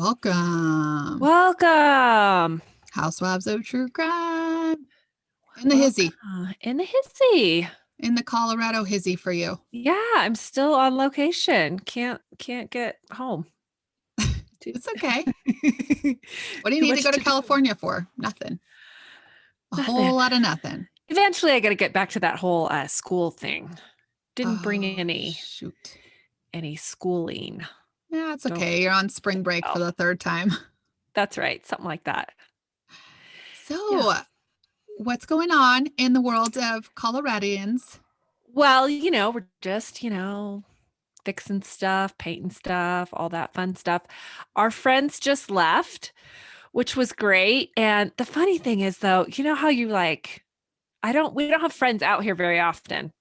Welcome. Welcome. Housewives of True Crime. In the hizzy. Welcome. In the hissy. In the Colorado hizzy for you. Yeah, I'm still on location. Can't get home. It's okay. What do you Too need to much go to to do. California for? Nothing. A Nothing. whole lot of nothing. Eventually I got to get back to that whole school thing. Didn't bring Oh, any shoot. any schooling. Yeah, it's Don't okay. You're on spring break for tell. the third time. That's right. Something like that. Yeah. So, what's going on in the world of Coloradians? Well, we're just, fixing stuff, painting stuff, all that fun stuff. Our friends just left, which was great. And the funny thing is though, you know how you like, we don't have friends out here very often.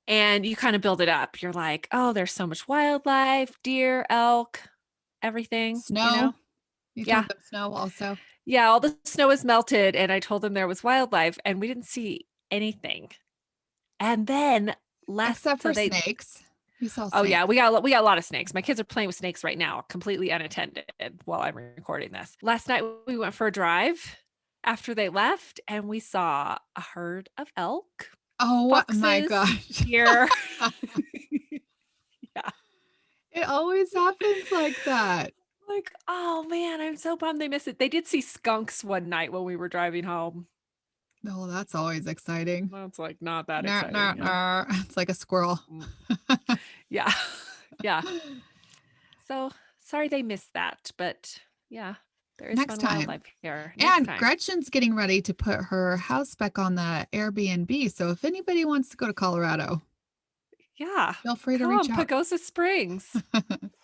And you kind of build it up. You're like, oh, there's so much wildlife, deer, elk, everything. Snow. You Yeah. told them snow also. Yeah. All the snow is melted. And I told them there was wildlife and we didn't see anything. And then Except so for they, snakes. You saw oh yeah, snakes. we got a lot of snakes. My kids are playing with snakes right now, completely unattended while I'm recording this. Last night we went for a drive after they left and we saw a herd of elk, Oh my foxes, gosh. deer. Yeah. It always happens like that. Like, oh man, I'm so bummed they missed it. They did see skunks one night when we were driving home. Oh, that's always exciting. That's like not that Nah, nah, exciting. nah. It's like a squirrel. Yeah. Yeah. So sorry they missed that, but yeah, there is Next fun time. wildlife here. Next And time. Gretchen's getting ready to put her house back on the Airbnb. So if anybody wants to go to Colorado, Yeah. feel free to reach Come, out. Pagosa Springs.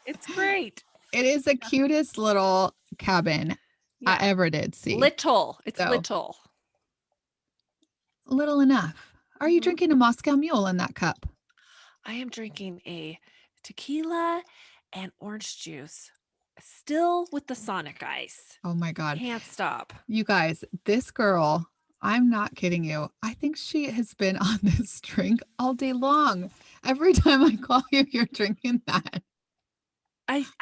It's great. It is the cutest little cabin I Yeah. ever did see. Little. It's So, little. little enough. Are you Mhm. drinking a Moscow Mule in that cup? I am drinking a tequila and orange juice, still with the Sonic ice. Oh my God. Can't stop. You guys, this girl, I'm not kidding you. I think she has been on this drink all day long. Every time I call you, you're drinking that.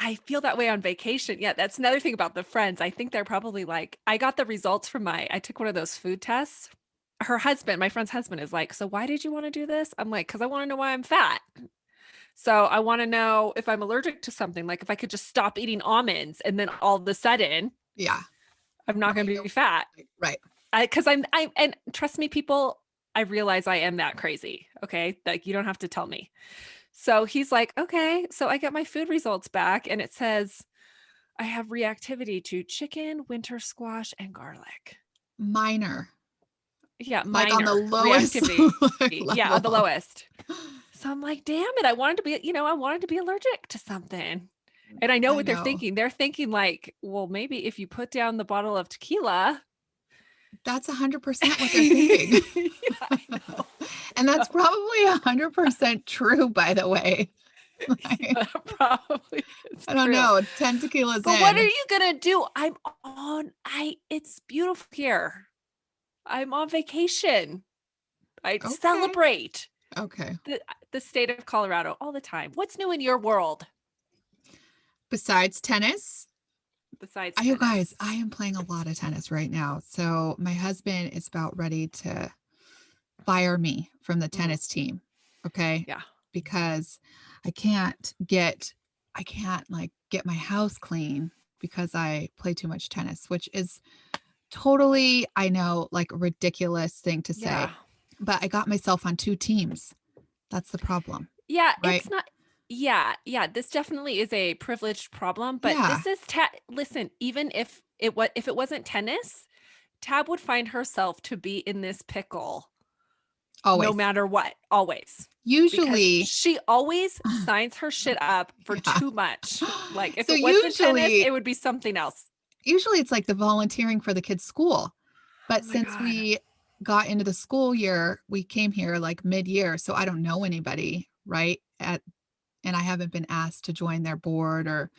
I feel that way on vacation. Yeah, that's another thing about the friends. I think they're probably like, I got the results from I took one of those food tests. Her husband, my friend's husband, is like, so why did you want to do this? I'm like, because I want to know why I'm fat. So I want to know if I'm allergic to something, like if I could just stop eating almonds and then all of a sudden Yeah. I'm not going to be fat. Right. Because and trust me, people, I realize I am that crazy. Okay. Like you don't have to tell me. So he's like, okay. So I get my food results back and it says I have reactivity to chicken, winter squash, and garlic. Minor. Yeah. Like on the Minor lowest reactivity. Yeah. On the level. lowest. So I'm like, damn it. I wanted to be allergic to something. And I know I what they're know. thinking. They're thinking like, well, maybe if you put down the bottle of tequila. That's 100% what they're thinking. Yeah, I know. And that's probably 100% true, by the way. Like, That probably is I don't true. know. 10 tequilas But what are in. you gonna do? It's beautiful here. I'm on vacation. I Okay. celebrate Okay. the state of Colorado all the time. What's new in your world Besides tennis, besides you tennis? guys, I am playing a lot of tennis right now. So my husband is about ready to fire me from the tennis team. Okay. Yeah. Because I can't like get my house clean because I play too much tennis, which is totally, I know, like ridiculous thing to say. Yeah. But I got myself on two teams. That's the problem. Yeah, Right. it's not. Yeah, yeah. This definitely is a privileged problem, but Yeah. this is listen, even if it wasn't tennis, Tab would find herself to be in this pickle no Always. matter what, always. Usually, Because she always signs her shit up for yeah. too much. Like if So it wasn't tennis, usually, it would be something else. it's like the volunteering for the kids' school. But Oh my since God. we got into the school year, we came here like mid-year, so I don't know anybody, right? And I haven't been asked to join their board or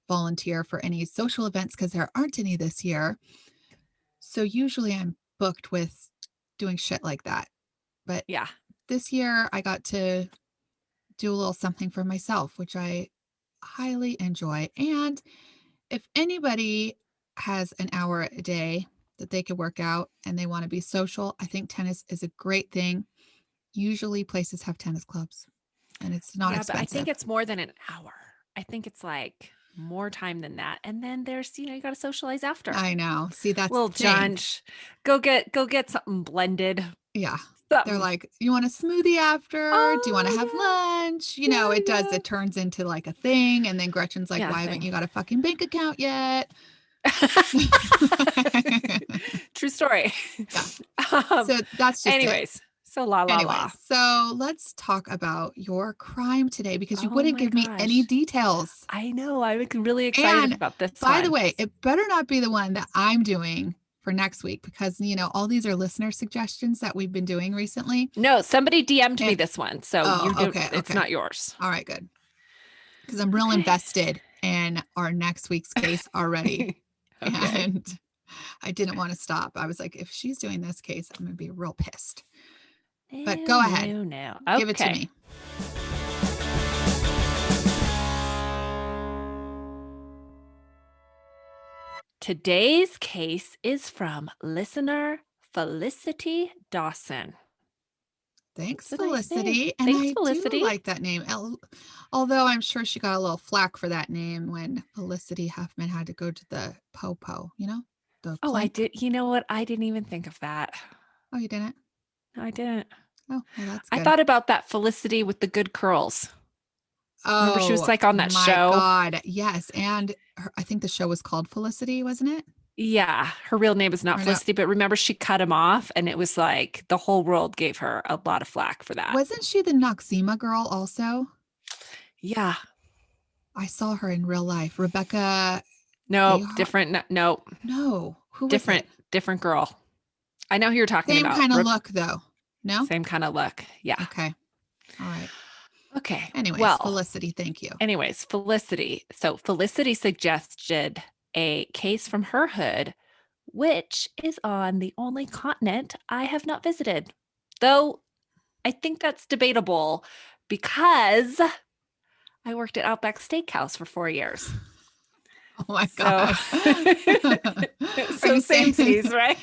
volunteer for any social events because there aren't any this year. So usually I'm booked with doing shit like that. But Yeah. this year I got to do a little something for myself, which I highly enjoy. And if anybody has an hour a day that they could work out and they want to be social, I think tennis is a great thing. Usually places have tennis clubs and it's not Yeah, but I think expensive. it's more than an hour. I think it's like more time than that. And then there's, you got to socialize after. I know. See, that's Little the thing. Junch. Go get something blended. Yeah. They're Something. like, "You want a smoothie after? Do you wanna have Oh lunch?" yeah. Yeah, It does. yeah. It turns into, like, a thing, and then Gretchen's like, Yeah, "Why haven't thing. you got a fucking bank account yet?" True story. Yeah. um, So that's just it. anyways, so la la la. Anyways, so let's talk about your crime today because you Oh wouldn't my give me any gosh. details. I know. I'm really excited And about this by the one. way, it better not be the one that I'm doing for next week because, all these are listener suggestions that we've been doing recently. No, somebody DM'd me And this one. So oh, you do okay, it's okay. not yours. All right, good. Because I'm real Okay. invested in our next week's case already. Okay. And I didn't want to stop. I was like, if she's doing this case, I'm going to be real pissed. But No, go ahead, no, no. give it to Okay. me. Today's case is from listener Felicity Dawson. Thanks, It's a nice name. Felicity. And Thanks, I do Felicity. like that name. Although I'm sure she got a little flack for that name when Felicity Huffman had to go to the Popo, the Oh, I clink. did. You know what? I didn't even think of that. Oh, you didn't? No, I didn't. Oh, well, that's I good. thought about that Felicity with the good curls. Remember she was Oh like on that my show? God. Yes. And I think the show was called Felicity, wasn't it? Yeah, her real name is not Or no? Felicity, but remember she cut him off and it was like the whole world gave her a lot of flack for that. Wasn't she the Noxzema girl also? Yeah. I saw her in real life. Rebecca Nope, Gayheart. different. Nope, No, who was different, it? different girl. I know who you're talking Same about. kind of look though. No? Same kind of look. Yeah. Okay. All right. Okay. Anyways, Well, Felicity, thank you. anyways, Felicity. So Felicity suggested a case from her hood, which is on the only continent I have not visited. Though I think that's debatable because I worked at Outback Steakhouse for 4 years. Oh my So God. Are so you saying? samesies, right?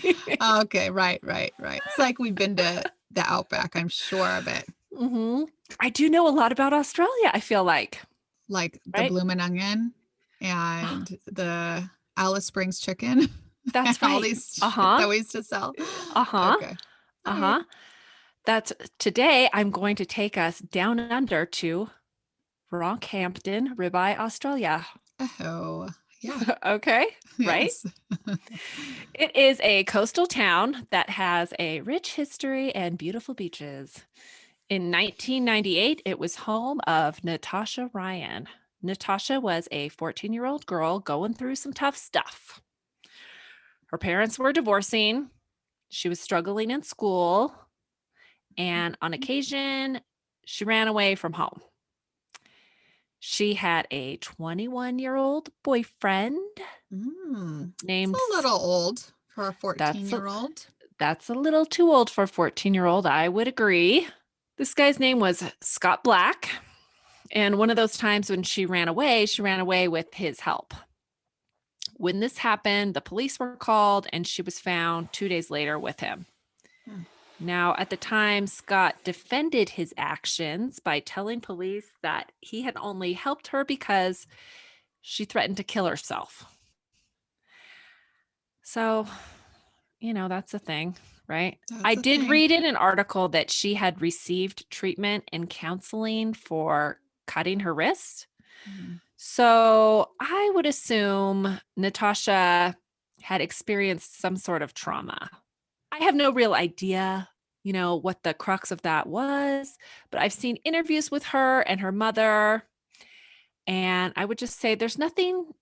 Okay, right, right, right. It's like we've been to the Outback, I'm sure of it. Mhm. I do know a lot about Australia, I feel like, Like the right? Bloomin' Onion and the Alice Springs chicken and That's all right. these shit Uh-huh. that we used to sell. Uh-huh. Okay. All right. Uh-huh. That's today I'm going to take us down under to Rockhampton, Ribeye, Australia. Oh, yeah. Okay, right? Yes. It is a coastal town that has a rich history and beautiful beaches. In 1998, it was home of Natasha Ryan. Natasha was a 14-year-old girl going through some tough stuff. Her parents were divorcing. She was struggling in school. And on occasion, she ran away from home. She had a 21-year-old boyfriend It's named a little old for a that's a, 14-year-old. that's a little too old for a 14-year-old. I would agree. This guy's name was Scott Black. And one of those times when she ran away with his help. When this happened, the police were called and she was found 2 days later with him. Hmm. Now, at the time, Scott defended his actions by telling police that he had only helped her because she threatened to kill herself. So, that's the thing, right? I That's a did thing. read in an article that she had received treatment and counseling for cutting her wrist. Mhm. So I would assume Natasha had experienced some sort of trauma. I have no real idea, what the crux of that was, but I've seen interviews with her and her mother. And I would just say there's nothing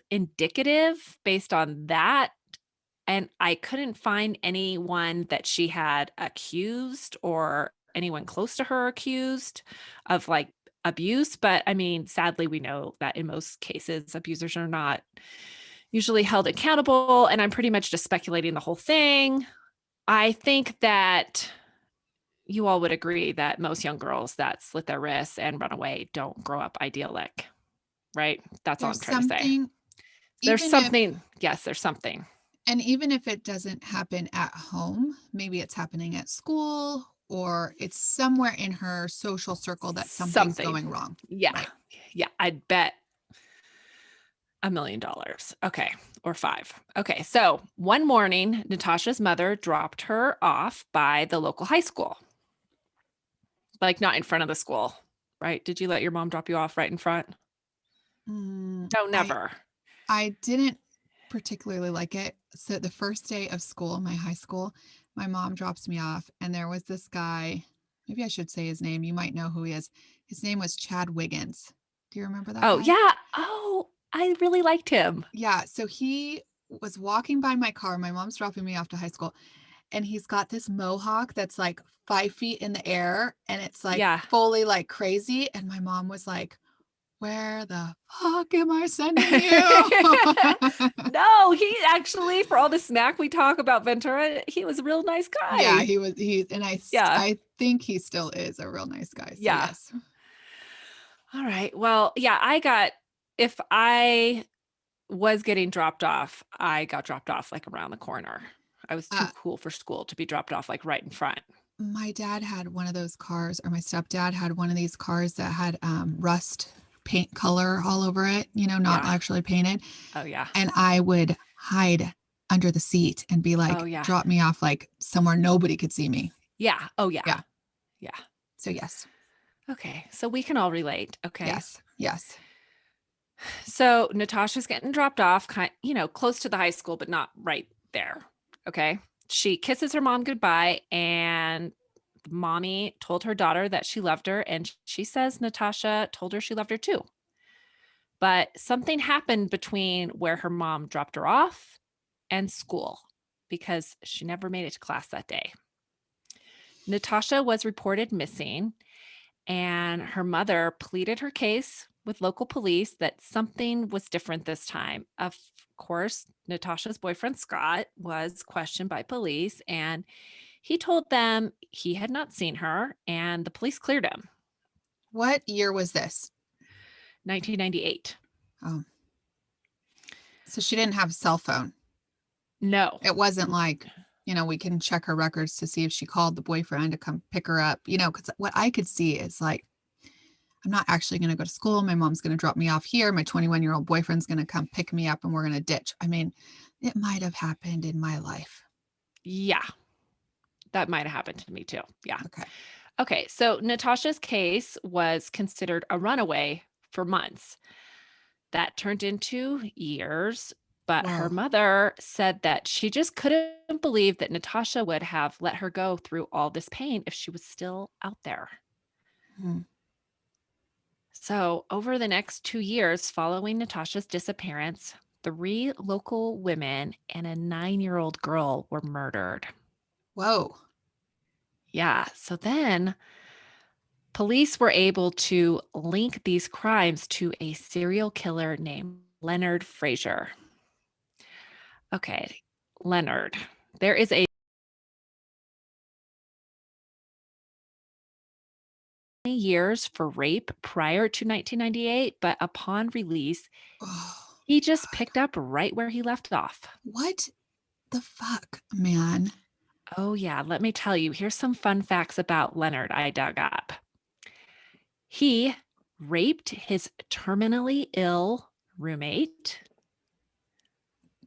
indicative based on that. And I couldn't find anyone that she had accused or anyone close to her accused of like abuse. But I mean, sadly, we know that in most cases, abusers are not usually held accountable. And I'm pretty much just speculating the whole thing. I think that you all would agree that most young girls that slit their wrists and run away don't grow up idyllic. right? That's all I'm There's trying to say. something, There's even if something, yes, there's something. and even if it doesn't happen at home, maybe it's happening at school or it's somewhere in her social circle that something's Something. going wrong, Yeah. right? Yeah, I'd bet $1,000,000. Okay, or 5. Okay, so one morning, Natasha's mother dropped her off by the local high school, like, not in front of the school, right? Did you let your mom drop you off right in front? Mm, No, I never. I didn't particularly like it. So the first day of school, my high school, my mom drops me off, and there was this guy. Maybe I should say his name. You might know who he is. His name was Chad Wiggins. Do you remember that Oh, guy? yeah. Oh, I really liked him. Yeah. So he was walking by my car. My mom's dropping me off to high school, and he's got this mohawk that's like 5 feet in the air, and it's like Yeah. fully like crazy. And my mom was like, "Where the fuck am I sending you?" No, he actually, for all the smack we talk about Ventura, he was a real nice Yeah, guy. and Yeah, I think he still is a real nice guy, so yeah. yes. All right. Well, yeah, if I was getting dropped off, I got dropped off, like, around the corner. I was too Uh, cool for school to be dropped off, like, right in front. my dad had one of those cars, or my stepdad had one of these cars that had, rust paint color all over it, not Yeah. actually painted, Oh, yeah. and I would hide under the seat and be Oh, like, yeah. "Drop me off, like, somewhere nobody could see me." Yeah. Oh, yeah. Yeah, Yeah. so yes, Okay, so we can all relate, okay? yes, yes. So, Natasha's getting dropped off, close to the high school, but not right there, okay? She kisses her mom goodbye, and mommy told her daughter that she loved her, and she says Natasha told her she loved her too. But something happened between where her mom dropped her off and school because she never made it to class that day. Natasha was reported missing, and her mother pleaded her case with local police that something was different this time. Of course, Natasha's boyfriend Scott was questioned by police, and he told them he had not seen her, and the police cleared him. What year was this? 1998. Oh, so she didn't have a cell phone. No. It wasn't like, we can check her records to see if she called the boyfriend to come pick her up, because what I could see is like, I'm not actually going to go to school. My mom's going to drop me off here. My 21-year-old boyfriend's going to come pick me up and we're going to ditch. I mean, it might have happened in my life. Yeah, that might have happened to me too. Yeah. Okay. Okay, so Natasha's case was considered a runaway for months. That turned into years, but her Whoa. mother said that she just couldn't believe that Natasha would have let her go through all this pain if she was still out there. Hmm. So, over the next 2 years following Natasha's disappearance, 3 local women and a 9-year-old girl were murdered. Whoa. Yeah. So then police were able to link these crimes to a serial killer named Leonard Fraser. Okay, Leonard. There is a years for rape prior to 1998, but upon release, Oh, he just God. picked up right where he left off. What the fuck, man? Oh, yeah, let me tell you. Here's some fun facts about Leonard I dug up. He raped his terminally ill roommate.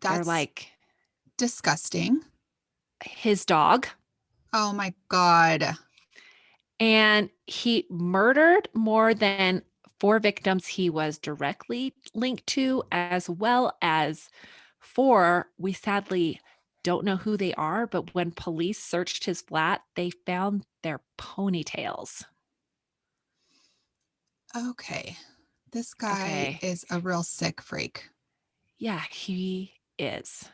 They're That's like disgusting. his dog. Oh my God. And he murdered more than 4 victims he was directly linked to, as well as 4 we sadly don't know who they are, but when police searched his flat, they found their ponytails. Okay. This guy Okay. is a real sick freak. Yeah, he is.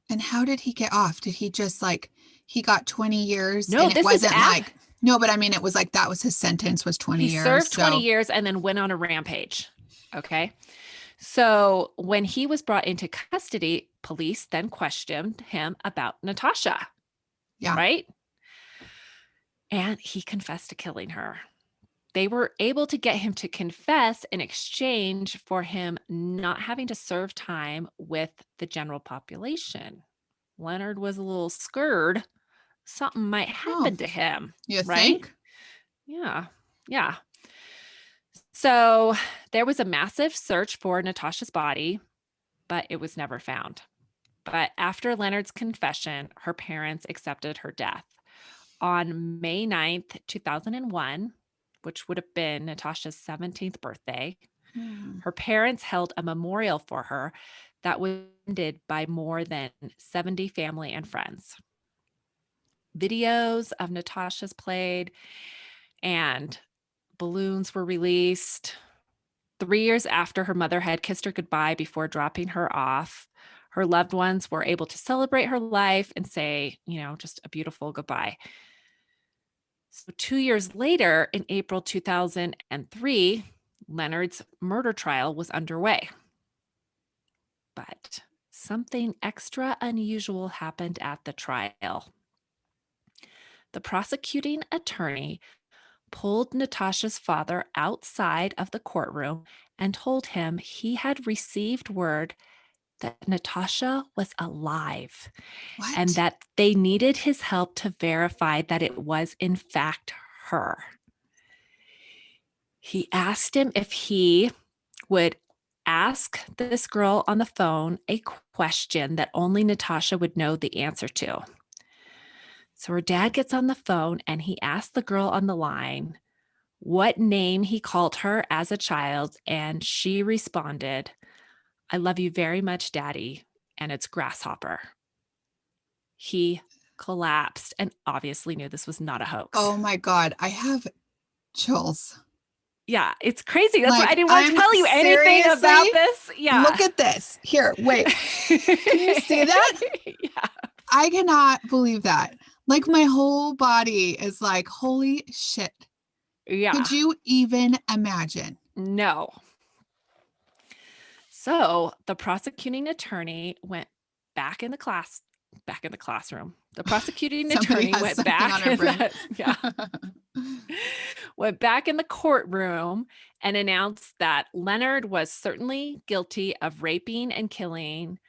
And how did he get off? Did he just like he got 20 years No, and it this is wasn't like no, but I mean it was like that was his sentence was 20 he years. served 20 So, years and then went on a rampage. Okay. So when he was brought into custody, police then questioned him about Natasha, yeah. right? And he confessed to killing her. they were able to get him to confess in exchange for him not having to serve time with the general population. Leonard was a little scared something might Oh, happen to him, you right? think? Yeah. Yeah. So there was a massive search for Natasha's body, but it was never found. But after Leonard's confession, her parents accepted her death. On May 9th, 2001, which would have been Natasha's 17th birthday, Hmm. her parents held a memorial for her that was attended by more than 70 family and friends. Videos of Natasha's played and balloons were released. 3 years after her mother had kissed her goodbye before dropping her off, her loved ones were able to celebrate her life and say, just a beautiful goodbye. So 2 years later, in April 2003, Leonard's murder trial was underway. But something extra unusual happened at the trial. The prosecuting attorney pulled Natasha's father outside of the courtroom and told him he had received word that Natasha was alive and What? that they needed his help to verify that it was, in fact, her. He asked him if he would ask this girl on the phone a question that only Natasha would know the answer to. So her dad gets on the phone and he asked the girl on the line what name he called her as a child, and she responded, "I love you very much, Daddy," and it's Grasshopper. He collapsed and obviously knew this was not a hoax. Oh my God. I have chills. Yeah, it's crazy. That's why I Like, didn't want to I'm tell you anything seriously, about this. Yeah. look at this. Here, wait. Can you see that? Yeah. I cannot believe that. Like, my whole body is like, holy shit. Yeah. Could you even imagine? No. So the prosecuting attorney went back in the classroom. The prosecuting Somebody attorney has went something on back our in brain. the yeah, went back in the courtroom and announced that Leonard was certainly guilty of raping and killing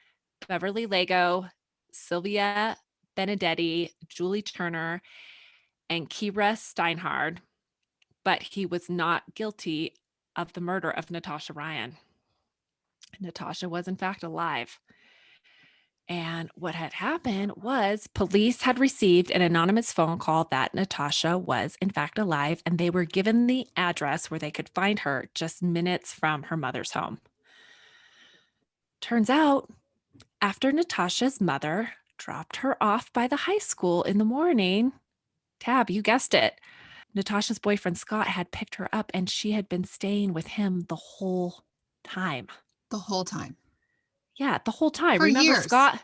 Beverly Lego, Sylvia Benedetti, Julie Turner, and Kira Steinhardt, but he was not guilty of the murder of Natasha Ryan. Natasha was, in fact, alive. And what had happened was police had received an anonymous phone call that Natasha was, in fact, alive, and they were given the address where they could find her just minutes from her mother's home. Turns out, after Natasha's mother dropped her off by the high school in the morning, Tab, you guessed it, Natasha's boyfriend Scott had picked her up and she had been staying with him the whole time. The whole time. Yeah, the whole time. For Remember years. Scott?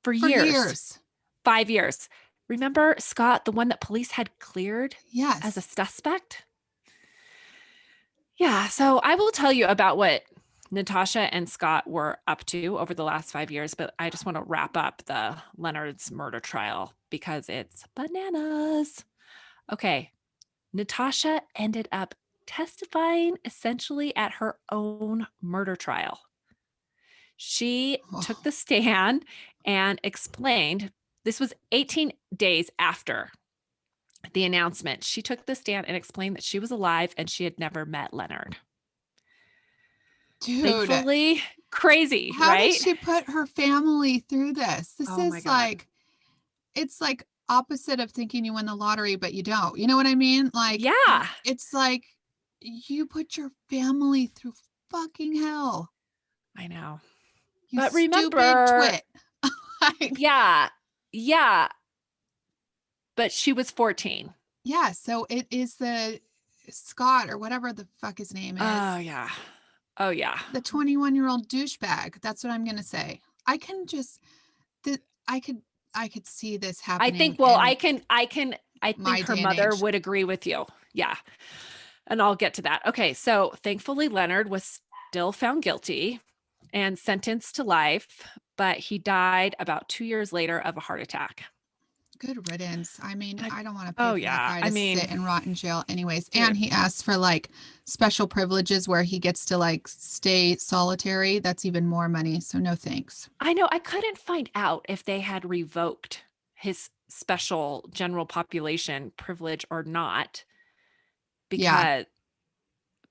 For For years, years. 5 years. Remember Scott, the one that police had cleared as a Yes. suspect? Yeah, so I will tell you about what Natasha and Scott were up to over the last 5 years, but I just want to wrap up the Leonard's murder trial because it's bananas. Okay, Natasha ended up testifying essentially at her own murder trial. She took Oh, the stand and explained this was 18 days after the announcement. She took the stand and explained that she was alive and she had never met Leonard. dude. Thankfully, crazy, How did right? she put her family through this? This Oh my is God. like, it's like opposite of thinking you win the lottery, but you don't. You know what I mean? Like, Yeah, it's like you put your family through fucking hell. I know. You But stupid remember, twit. Like, yeah, yeah, but she was 14. yeah, so it is the Scott or whatever the fuck his name Oh, is, yeah. Oh, yeah. the 21-year-old douchebag. That's what I'm gonna say. I can just th- I could I could see this I happening think, well, in I think my her day and mother age. would agree with you. Yeah. And I'll get to that. Okay. So thankfully, Leonard was still found guilty and sentenced to life, but he died about 2 years later of a heart attack. Good riddance. I mean, I I don't want to pay Oh, for that yeah. guy I to sit mean, and rot in jail anyways. And dude. he asks for like special privileges where he gets to like stay solitary. That's even more money. So no thanks. I know I couldn't find out if they had revoked his special general population privilege or not Yeah. because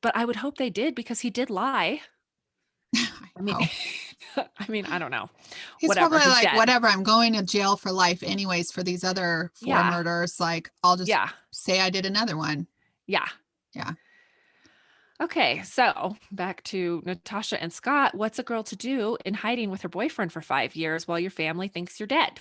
but I would hope they did because he did lie. I I mean know. I mean, I don't know. He's Whatever, probably he's like, dead. whatever, I'm going to jail for life anyways for these other four Yeah. murders. Like, I'll just Yeah. say I did another one. Yeah. Yeah. Okay, so back to Natasha and Scott. What's a girl to do in hiding with her boyfriend for 5 years while your family thinks you're dead?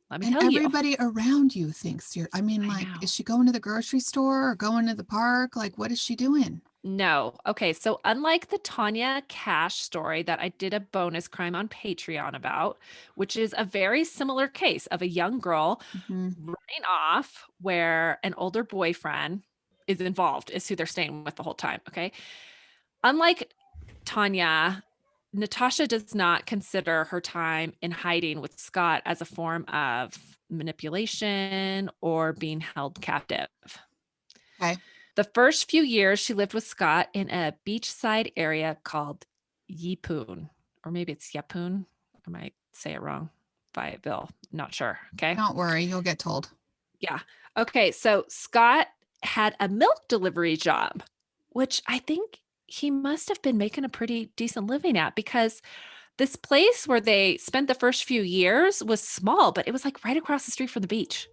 Let me And tell you. everybody around you thinks you're, I mean, I like, know. is she going to the grocery store or going to the park? Like, what is she doing? No. Okay. So, unlike the Tanya Cash story that I did a bonus crime on Patreon about, which is a very similar case of a young girl Hmm. running off where an older boyfriend is involved, is who they're staying with the whole time. Okay. Unlike Tanya, Natasha does not consider her time in hiding with Scott as a form of manipulation or being held captive. Okay. The first few years she lived with Scott in a beachside area called Yipoon, or maybe it's Yapun. I might say it wrong. Fayetteville. Not sure. Okay. Don't worry. You'll get told. Yeah. Okay. So Scott had a milk delivery job, which I think he must have been making a pretty decent living at because this place where they spent the first few years was small, but it was like right across the street from the beach,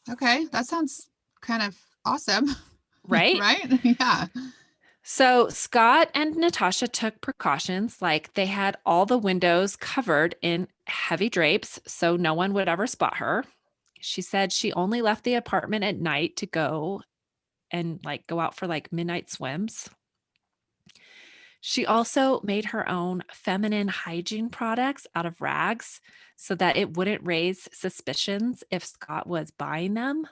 Okay. That sounds kind of awesome. right? Right? Yeah. So Scott and Natasha took precautions, like they had all the windows covered in heavy drapes so no one would ever spot her. She said she only left the apartment at night to go and like go out for like midnight swims. She also made her own feminine hygiene products out of rags so that it wouldn't raise suspicions if Scott was buying them.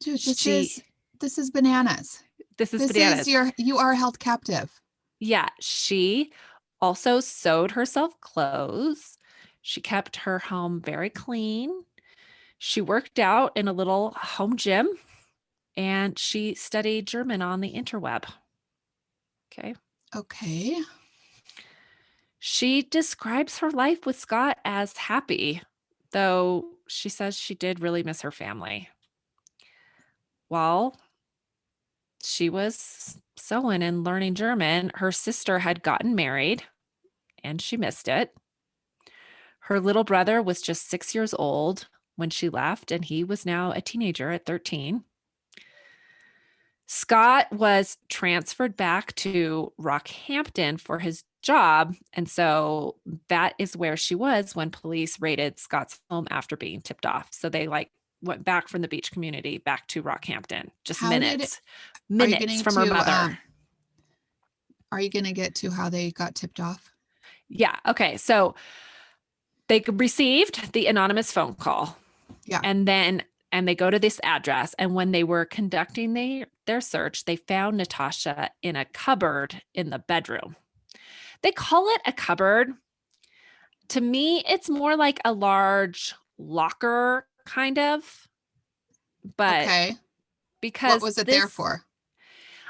Dude, She this is bananas. This is This is bananas. your, you are held captive. Yeah, she also sewed herself clothes. She kept her home very clean. She worked out in a little home gym and she studied German on the interweb. Okay. Okay. She describes her life with Scott as happy, though she says she did really miss her family. While she was sewing and learning German, her sister had gotten married and she missed it. Her little brother was just 6 years old when she left, and he was now a teenager at 13. Scott was transferred back to Rockhampton for his job. And so that is where she was when police raided Scott's home after being tipped off. So they like went back from the beach community back to Rockhampton, just How did, are you minutes getting from her to, mother. are you going to get to how they got tipped off? Yeah. Okay. So they received the anonymous phone call Yeah. and they go to this address. And when they were conducting their search, they found Natasha in a cupboard in the bedroom. They call it a cupboard. To me, it's more like a large locker, kind of. But Okay. What because was it there this, for?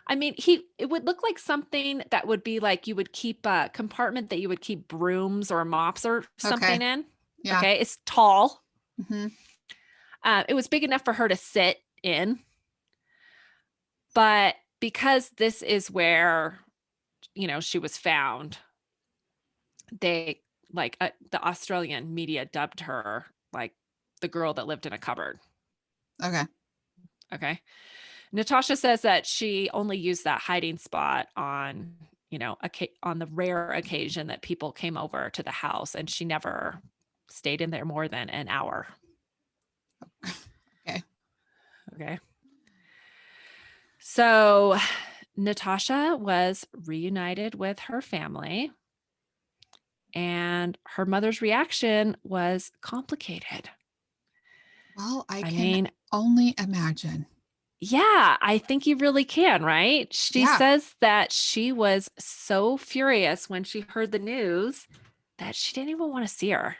I mean, it would look like something that would be like you would keep a compartment that you would keep brooms or mops or Okay. something in. Yeah. Okay. It's tall. Hmm. It was big enough for her to sit in. But because this is where, she was found, they like the Australian media dubbed her like the girl that lived in a cupboard. Okay. Okay. Natasha says that she only used that hiding spot on, on the rare occasion that people came over to the house, and she never stayed in there more than an hour. Okay. Okay. So Natasha was reunited with her family, and her mother's reaction was complicated. Well, I I can mean, only imagine. yeah, I think you really can, right? She Yeah. says that she was so furious when she heard the news that she didn't even want to see her.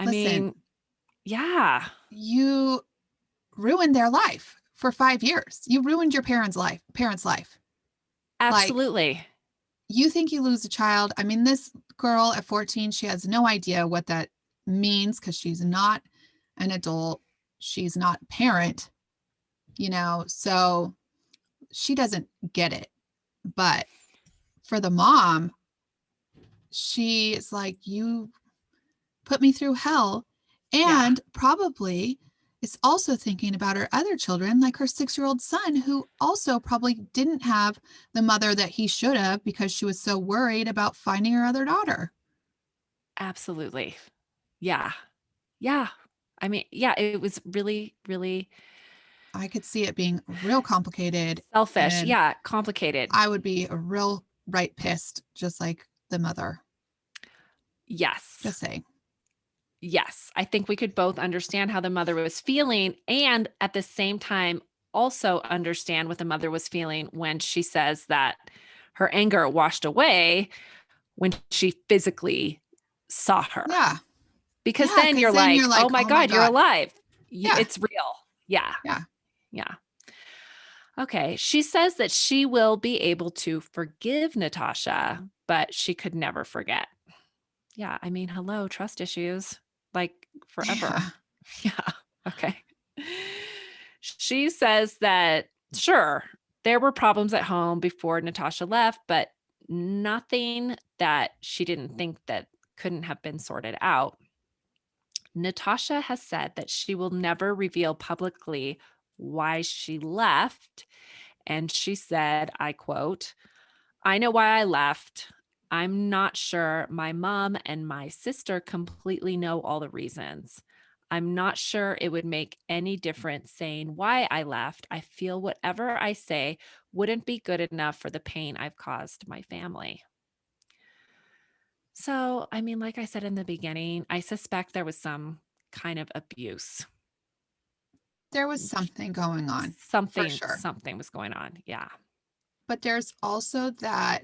I Listen, mean, yeah, you ruined their life for 5 years. You ruined your parents' life. Like, absolutely. you think you lose a child. I mean, this girl at 14, she has no idea what that means because she's not an adult. She's not a parent, so she doesn't get it. But for the mom, she is like, you put me through hell. Yeah, And probably is also thinking about her other children, like her 6-year-old son, who also probably didn't have the mother that he should have because she was so worried about finding her other daughter. absolutely. Yeah. Yeah. I mean, yeah, it was really, really I could see it being real complicated, selfish. and Yeah, complicated. I would be a real right pissed, just like the mother. Yes. Just saying. Yes. I think we could both understand how the mother was feeling and at the same time also understand what the mother was feeling when she says that her anger washed away when she physically saw her. Yeah. Because Yeah. then Cause you're then you're like, "Oh like, my oh my god, you're God. alive. Yeah. It's real." Yeah. Yeah. Yeah. Okay. She says that she will be able to forgive Natasha, but she could never forget. Yeah, I mean, hello, trust issues, like, forever. Yeah. Yeah, okay. She says that, sure, there were problems at home before Natasha left, but nothing that she didn't think that couldn't have been sorted out. Natasha has said that she will never reveal publicly why she left, and she said, I quote, I know why I left. I'm not sure my mom and my sister completely know all the reasons. I'm not sure it would make any difference saying why I left. I feel whatever I say wouldn't be good enough for the pain I've caused my family. So, I mean, like I said in the beginning, I suspect there was some kind of abuse. There was something going on for Something sure. something was going on. Yeah. But there's also that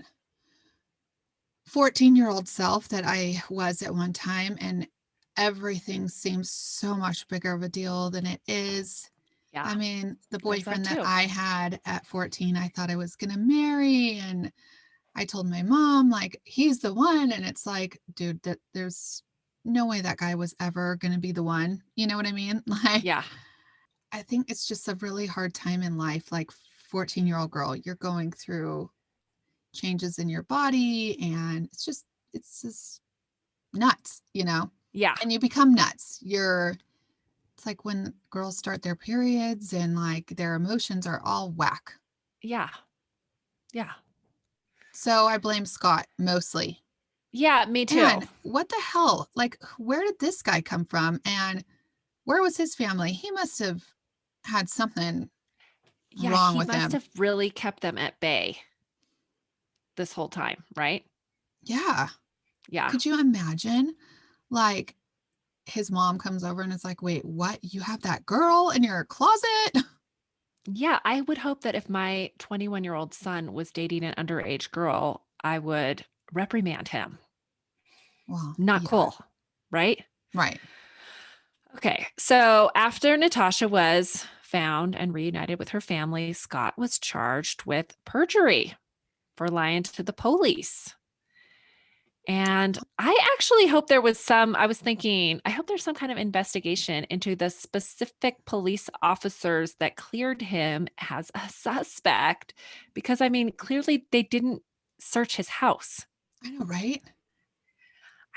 14-year-old self that I was at one time, and everything seems so much bigger of a deal than it is. Yeah. I mean, the There's that boyfriend that too. I had at 14, I thought I was going to marry, and I told my mom, like, he's the one. And it's like, dude, there's no way that guy was ever going to be the one. You know what I mean? Like, Yeah. I think it's just a really hard time in life. Like, 14-year-old girl, you're going through changes in your body, and it's just nuts. Yeah. And you become nuts. It's like when girls start their periods and like their emotions are all whack. Yeah. Yeah. So I blame Scott mostly. Yeah, me too. And what the hell? Like, where did this guy come from? And where was his family? He must have had something Yeah, wrong he with must him. have really kept them at bay this whole time, right? Yeah. Yeah. Could you imagine? Like, his mom comes over and is like, wait, what? You have that girl in your closet? Yeah, I would hope that if my 21-year-old son was dating an underage girl, I would reprimand him. Well, Not yeah, cool, right? right. Okay. So after Natasha was found and reunited with her family, Scott was charged with perjury for lying to the police. And I actually hope there was I was thinking, I hope there's some kind of investigation into the specific police officers that cleared him as a suspect, because I mean, clearly they didn't search his house. I know, right?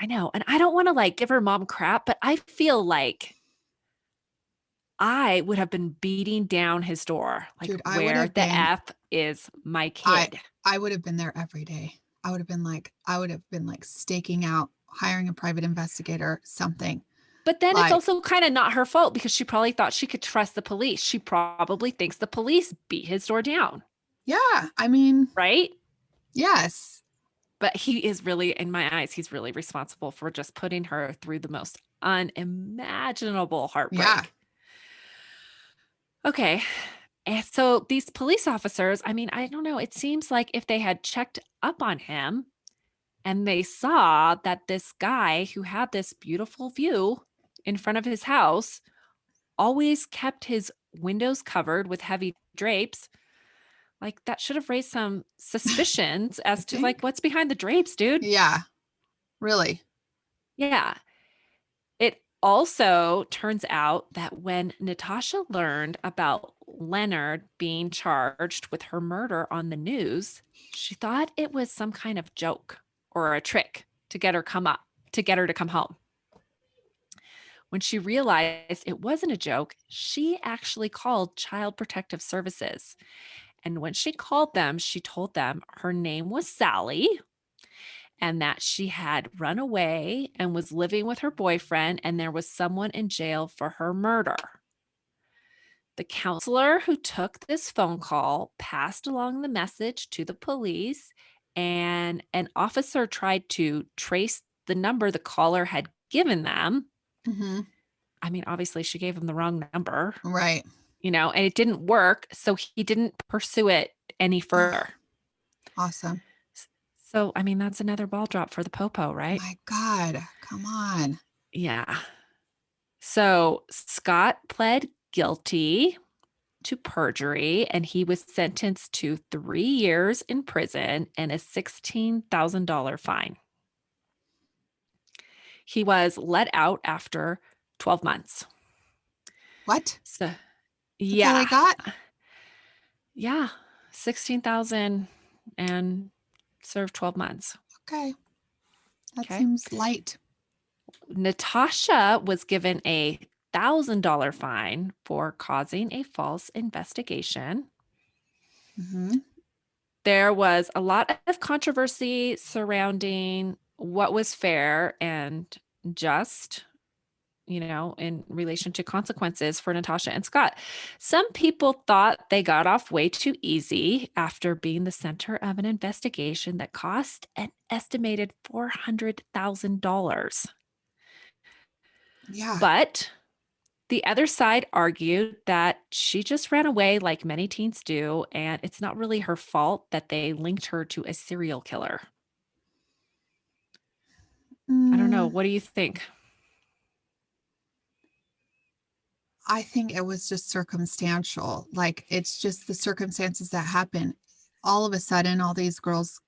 I know. And I don't want to like give her mom crap, but I feel like I would have been beating down his door. Like, Dude, where the F is my I kid? I would have been there every day. I would have been like staking out, hiring a private investigator, something. But then it's Like, also kind of not her fault because she probably thought she could trust the police. She probably thinks the police beat his door down, yeah, I mean, right? yes. But he is really, in my eyes, he's really responsible for just putting her through the most unimaginable Yeah. heartbreak. Okay. And so these police officers, I mean, I don't know. It seems like if they had checked up on him and they saw that this guy who had this beautiful view in front of his house, always kept his windows covered with heavy drapes. Like, that should have raised some suspicions I as to, like, think. what's behind the drapes, dude? Yeah, really. Yeah. It also turns out that when Natasha learned about Leonard being charged with her murder on the news, she thought it was some kind of joke or a trick to get her to come home. When she realized it wasn't a joke, she actually called Child Protective Services. And when she called them, she told them her name was Sally and that she had run away and was living with her boyfriend, and there was someone in jail for her murder. The counselor who took this phone call passed along the message to the police, and an officer tried to trace the number the caller had given them. Mhm. I mean, obviously, she gave him the wrong number, Right. and it didn't work. So he didn't pursue it any Oh, further. awesome. So, I mean, that's another ball drop for the Popo, right? My God, come on. Yeah. So Scott pled guilty to perjury and he was sentenced to 3 years in prison and a $16,000 fine. He was let out after 12 months. What? So, That's all he yeah. got? Yeah. 16,000 and served 12 months. Okay. That Okay. seems light. Natasha was given a $1,000 fine for causing a false investigation. Mhm. There was a lot of controversy surrounding what was fair and just, in relation to consequences for Natasha and Scott. Some people thought they got off way too easy after being the center of an investigation that cost an estimated $400,000. Yeah. But the other side argued that she just ran away like many teens do, and it's not really her fault that they linked her to a serial killer. I don't know. Mm, What do you think? I think it was just circumstantial. Like, it's just the circumstances that happen. All of a sudden, all these girls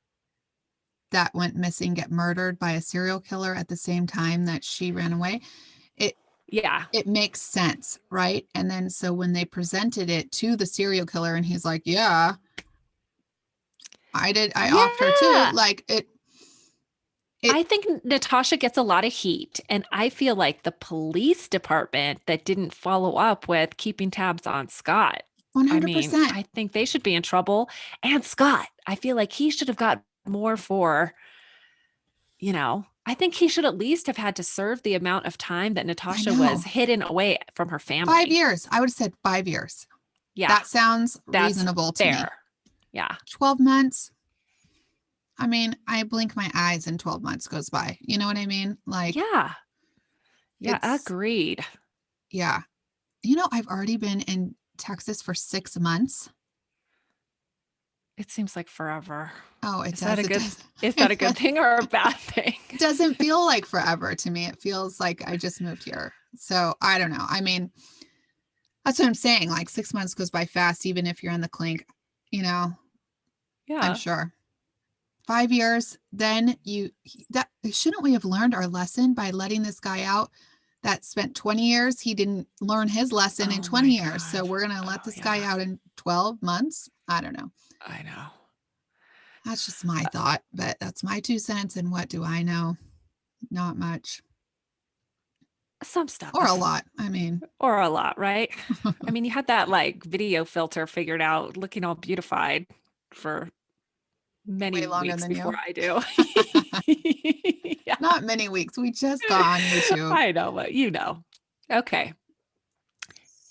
that went missing get murdered by a serial killer at the same time that she ran away. It Yeah. it makes sense, right? And then so when they presented it to the serial killer and he's like, "Yeah, I offed her too." Yeah. Like it I think Natasha gets a lot of heat, and I feel like the police department that didn't follow up with keeping tabs on Scott. I mean, 100%. I think they should be in trouble. And Scott, I feel like he should have got more for, I think he should at least have had to serve the amount of time that I Natasha was know. hidden away from her 5 family. years. I would have said 5 years. Yeah, That sounds that's reasonable to me. fair. Yeah. 12 months. I mean, I blink my eyes and 12 months goes by. You know what I mean? Like Yeah. Yeah, it's agreed. yeah. I've already been in Texas for 6 months. It seems like forever. Oh, it Is that does. a It good does. is that It a good does. thing or a bad thing? It doesn't feel like forever to me. It feels like I just moved here. So, I don't know. I mean, that's what I'm saying. Like 6 months goes by fast even if you're in the clink, you know, I'm Yeah. sure. 5 years, then that shouldn't we have learned our lesson by letting this guy out that spent 20 years? He didn't learn his lesson in Oh 20 my years. So god. we're going to let Oh, this guy yeah. out in 12 months. I don't know. I know. That's just my Uh, thought, but that's my 2 cents. And what do I know? Not much some or a stuff lot. I mean, or a lot, right? I mean, you had that, like, video filter figured out, looking all beautified for many way longer weeks than before you. I do. Yeah. Not many weeks. We just got on YouTube. I know, but you know. Okay.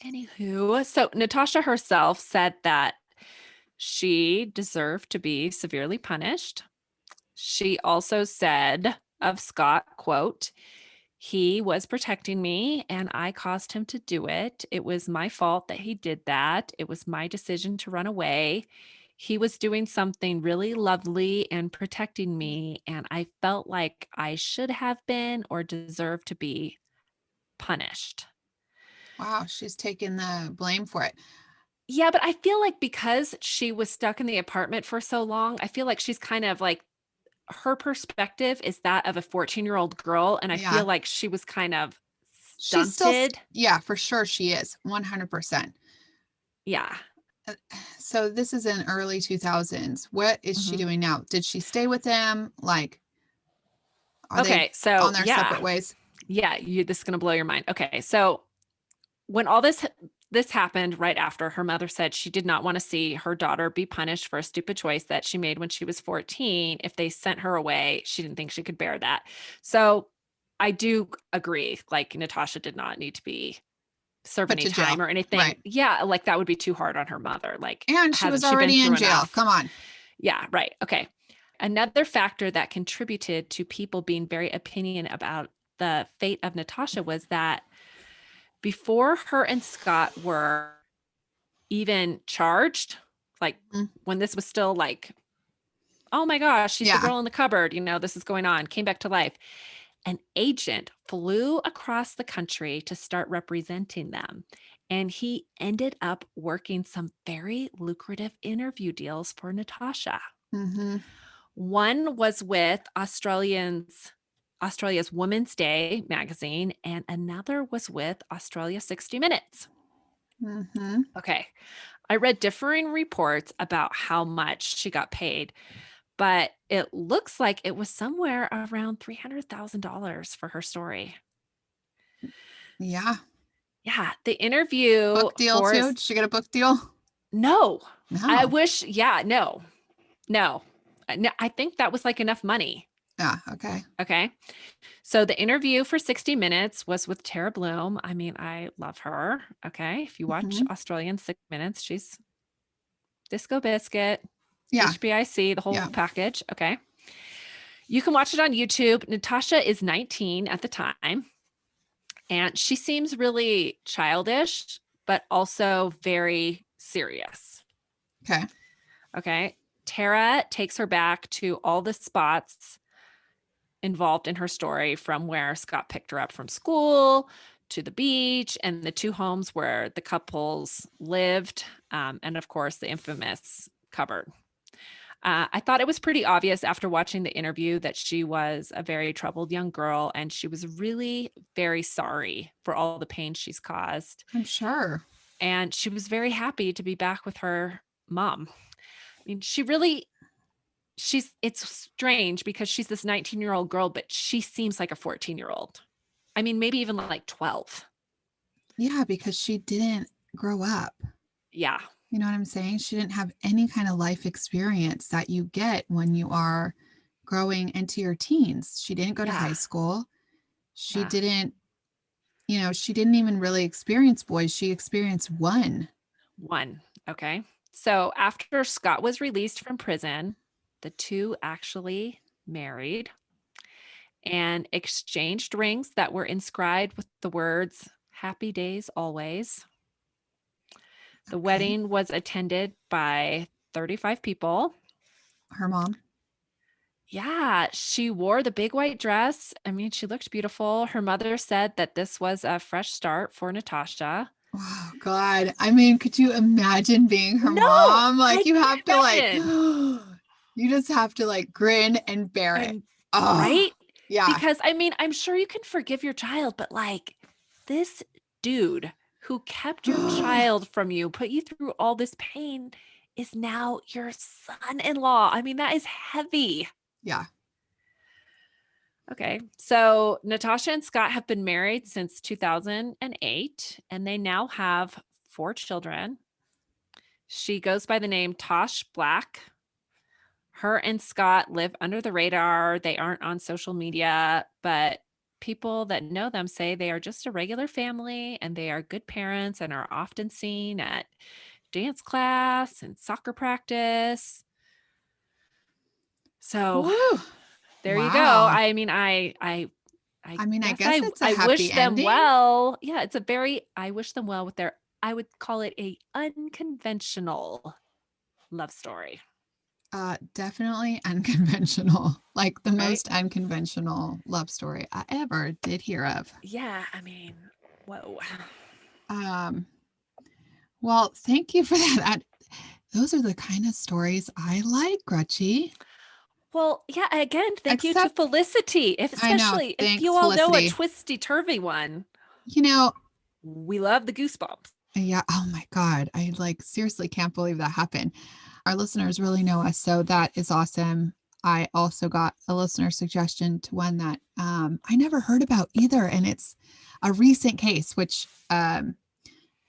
Anywho, so Natasha herself said that she deserved to be severely punished. She also said of Scott, quote, "He was protecting me and I caused him to do it. It was my fault that he did that. It was my decision to run away. He was doing something really lovely and protecting me, and I felt like I should have been or deserved to be punished. Wow, she's taking the blame for it. Yeah, but I feel like because she was stuck in the apartment for so long, I feel like she's kind of like her perspective is that of a 14-year-old girl, and I Yeah. feel like she was kind of She's still stunted. yeah, for sure she is, 100%. Yeah. Uh, so this is in early 2000s. What is she Mhm. doing now? Did she stay with him? Like, are they Okay, so on their yeah. separate ways? Yeah, this is gonna blow your mind. Okay, so when all this happened right after, her mother said she did not wanna see her daughter be punished for a stupid choice that she made when she was 14. If they sent her away, she didn't think she could bear that. So, I do agree, like, Natasha did not need to be serve Put any to time jail. or anything. Right. Yeah, like, that would be too hard on her mother, like, And she was hasn't she been already in through jail. enough? Come on. Yeah, right, okay. Another factor that contributed to people being very opinion about the fate of Natasha was that before her and Scott were even charged, like, Mm, when this was still like, "Oh my gosh, she's the yeah. girl in the cupboard, this is going on," came back to life. An agent flew across the country to start representing them, and he ended up working some very lucrative interview deals for Natasha. Mm-hmm. One was with Australia's Women's Day magazine, and another was with Australia 60 Minutes. Mm-hmm. Okay. I read differing reports about how much she got paid, but it looks like it was somewhere around $300,000 for her story. Yeah. Yeah, the interview Book deal for too? Did she get a book deal? no. I No. wish yeah, no. No. No, I think that was like enough money. Yeah. Okay. Okay. So the interview for 60 Minutes was with Tara Bloom. I mean, I love her. Okay. If you watch Mm-hmm. Australian 6 Minutes, she's Disco Biscuit, Yeah. HBIC, the whole Yeah. package. Okay. You can watch it on YouTube. Natasha is 19 at the time, and she seems really childish, but also very serious. Okay. Okay. Tara takes her back to all the spots involved in her story, from where Scott picked her up from school to the beach and the two homes where the couples lived, and of course, the infamous cupboard. I thought it was pretty obvious after watching the interview that she was a very troubled young girl, and she was really very sorry for all the pain she's caused. I'm sure. And she was very happy to be back with her mom. I mean, it's strange because she's this 19-year-old girl, but she seems like a 14-year-old. I mean, maybe even like 12. Yeah, because she didn't grow up. Yeah. You know what I'm saying? She didn't have any kind of life experience that you get when you are growing into your teens. She didn't go to high Yeah. school. She Yeah. didn't, she didn't even really experience boys. She experienced one. One. Okay. So after Scott was released from prison, the two actually married and exchanged rings that were inscribed with the words "Happy Days Always." The Okay. wedding was attended by 35 people. Her mom. Yeah, she wore the big white dress. I mean, she looked beautiful. Her mother said that this was a fresh start for Natasha. Oh God. I mean, could you imagine being her No, mom? Like I you can't have to like imagine. you just have to like grin and bear it. And Oh, right? yeah. Because I mean, I'm sure you can forgive your child, but like this dude who kept your child from you, put you through all this pain, is now your son-in-law. I mean, that is heavy. Yeah. Okay. So Natasha and Scott have been married since 2008, and they now have 4 children. She goes by the name Tosh Black. Her and Scott live under the radar. They aren't on social media, but people that know them say they are just a regular family and they are good parents and are often seen at dance class and soccer practice. So Woo. there you go. Wow. I mean, I I mean, I guess guess it's a I happy wish them ending. well. Yeah, it's a very I wish them well with their I would call it a unconventional love story, Definitely unconventional. Like the right? most unconventional love story I ever did hear of. Yeah, I mean, Whoa. Um, well, thank you for that. Those are the kind of stories I like, Gretchy. Well, yeah, again, thank you to Except, Felicity. If I know. especially if you Thanks, all know a Felicity. twisty turvy one, You know, we love the goosebumps. yeah. Oh my God. I like seriously can't believe that happened. Our listeners really know us. So that is awesome. I also got a listener suggestion to one that I never heard about either. And it's a recent case, which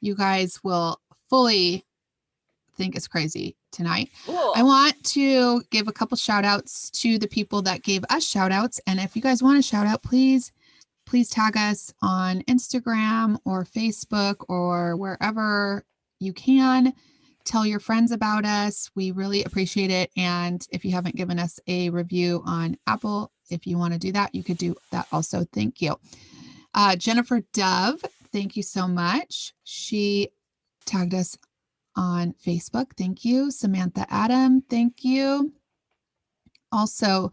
you guys will fully think is crazy tonight. I Cool. want to give a couple shout outs to the people that gave us shout outs. And if you guys want to shout out, please tag us on Instagram or Facebook or wherever you can. Tell your friends about us. We really appreciate it. And if you haven't given us a review on Apple, if you want to do that, you could do that also. Thank you. Jennifer Dove, thank you so much. She tagged us on Facebook. Thank you. Samantha Adam, thank you. Also,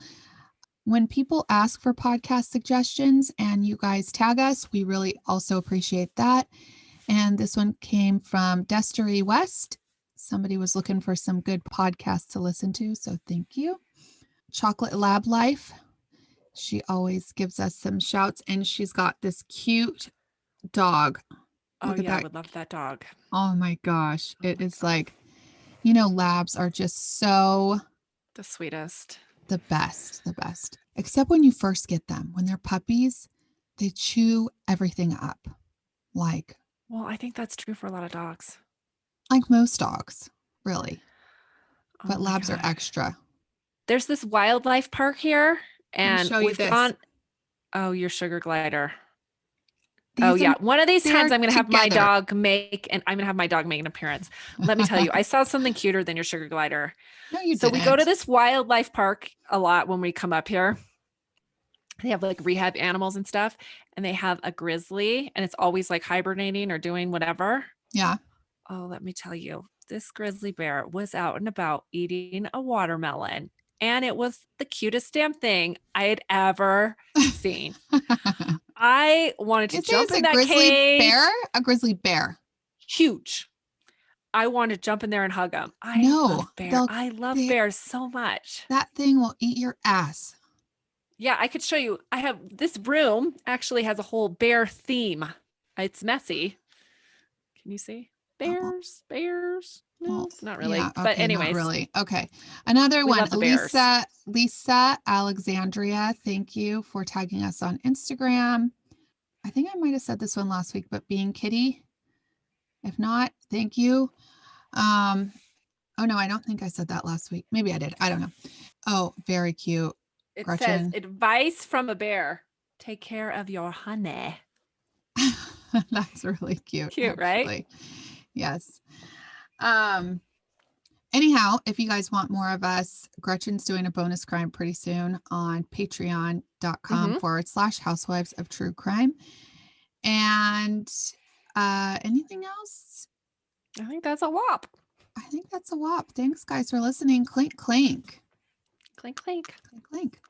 when people ask for podcast suggestions and you guys tag us, we really also appreciate that. And this one came from Destery West. Somebody was looking for some good podcasts to listen to, so thank you. Chocolate Lab Life. She always gives us some shouts, and she's got this cute dog. Oh Look at yeah, I that. would love that dog. Oh my gosh. Oh It my is God. like, labs are just so The sweetest. the best, the best. Except when you first get them, when they're puppies, they chew everything up. Like Well, I think that's true for a lot of dogs. like most dogs, really. Oh But my labs are God. extra. There's this wildlife park here, Let me and show you we've this. gone. Oh, your sugar glider. Oh These are yeah. One of these times they're I'm gonna have my together. dog make and I'm gonna have my dog make an appearance. Let me tell you, I saw something cuter than your sugar glider. No, you So we go to didn't. this wildlife park a lot when we come up here. They have like rehab animals and stuff, and they have a grizzly, and it's always like hibernating or doing whatever. Yeah. Oh, let me tell you, this grizzly bear was out and about eating a watermelon, and it was the cutest damn thing I had ever seen. I wanted to Is it jump is in a that grizzly bear? cage. A grizzly bear. Huge. I wanted to jump in there and hug him. I No, love bear. they'll I love they bears so much. that thing will eat your ass. Yeah, I could show you. I have this room actually has a whole bear theme. It's messy. Can you see? Oh, Bears, bears. well, No, not yeah, really. But okay, not anyways, really. Okay. Another we one, love the bears. Lisa Alexandria, thank you for tagging us on Instagram. I think I might have said this one last week, but being kitty. If not, thank you. Um, oh no, I don't think I said that last week. Maybe I did. I don't know. Oh, very cute. It says Gretchen. advice from a bear. Take care of your honey. That's really cute, Cute, right? actually. Yes. Um, anyhow, if you guys want more of us, Gretchen's doing a bonus crime pretty soon on patreon.com Mm-hmm. / housewives of true crime. And anything else? I think that's a whop. I think that's a wop. Thanks, guys, for listening. Clink, clink. Clink, clink. Clink, clink.